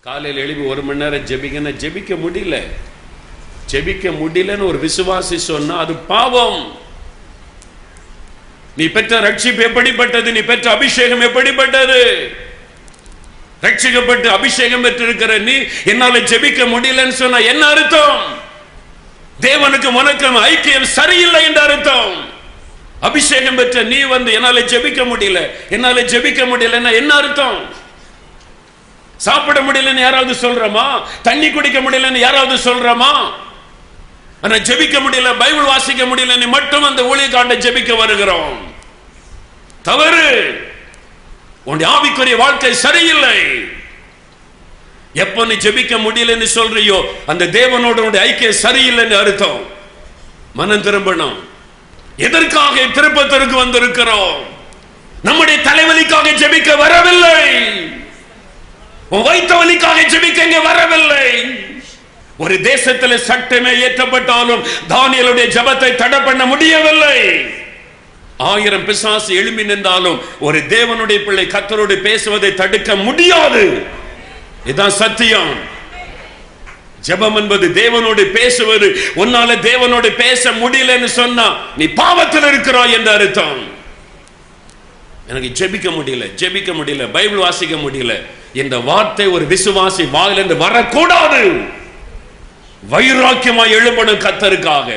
காலையில் எழுப்பி 1 மணி நேரம் ஜெபிக்கணும், ஜெபிக்க முடியல. ஜெபிக்க முடியலன்னு ஒரு விசுவாசி சொன்னா அது பாவம். நீ பெற்ற ரட்சிப்பு எப்படிப்பட்டது? நீ பெற்ற அபிஷேகம் எப்படிப்பட்டது? ரட்சிக்கப்பட்டு அபிஷேகம் பெற்றிருக்கிற நீ என்னால ஜெபிக்க முடியலன்னு சொன்னா என்ன அர்த்தம்? தேவனுக்கு உனக்கும் ஐக்கியம் சரியில்லை என்று அர்த்தம். அபிஷேகம் பெற்ற நீ என்னால ஜெபிக்க முடியல, என்னால ஜெபிக்க முடியலன்னா என்ன அர்த்தம்? சாப்பிட முடியலன்னு யாராவது சொல்றோமா? தண்ணி குடிக்க முடியலன்னு யாராவது சொல்றோமா? ஆனா ஜெபிக்க முடியல, பைபிள் வாசிக்க முடியலன்னு மட்டும் அந்த ஊழியக்காண்ட ஜெபிக்க வருகிறோம். தவறு. உன்னுடைய ஆவிக்குரிய வாழ்க்கை சரியில்லை. எப்ப நீ ஜெபிக்க முடியலன்னு சொல்றியோ அந்த தேவனோட ஐக்கியம் சரியில்லைன்னு அர்த்தம். மனம் திரும்பணும். எதற்காக திருப்பத்திற்கு வந்திருக்கிறோம்? நம்முடைய தலைவலிக்காக ஜெபிக்க வரவில்லை. வைத்த வலிக்காக ஜெபிக்க வரவில்லை. ஒரு தேசத்தில் சட்டமே ஏற்றப்பட்டாலும் தானியேலுடைய ஜெபத்தை தடை பண்ண முடியவில்லை. 1000 பிசாசு எழும்பி நின்றாலும் ஒரு தேவனுடைய பிள்ளை கர்த்தரோடு பேசுவதை தடுக்க முடியாது. இதுதான் சத்தியம். ஜெபம் என்பது தேவனோடு பேசுவது. உன்னால தேவனோடு பேச முடியலன்னு சொன்னா நீ பாவத்தில் இருக்கிறாய் என்று அர்த்தம். எனக்கு ஜெபிக்க முடியல, ஜெபிக்க முடியல, பைபிள் வாசிக்க முடியல இந்த வார்த்தை ஒரு விசுவாசி வாயிலிருந்து வரக்கூடாது. வைராக்கியமாய் எழும்பணும் கர்த்தருக்காக.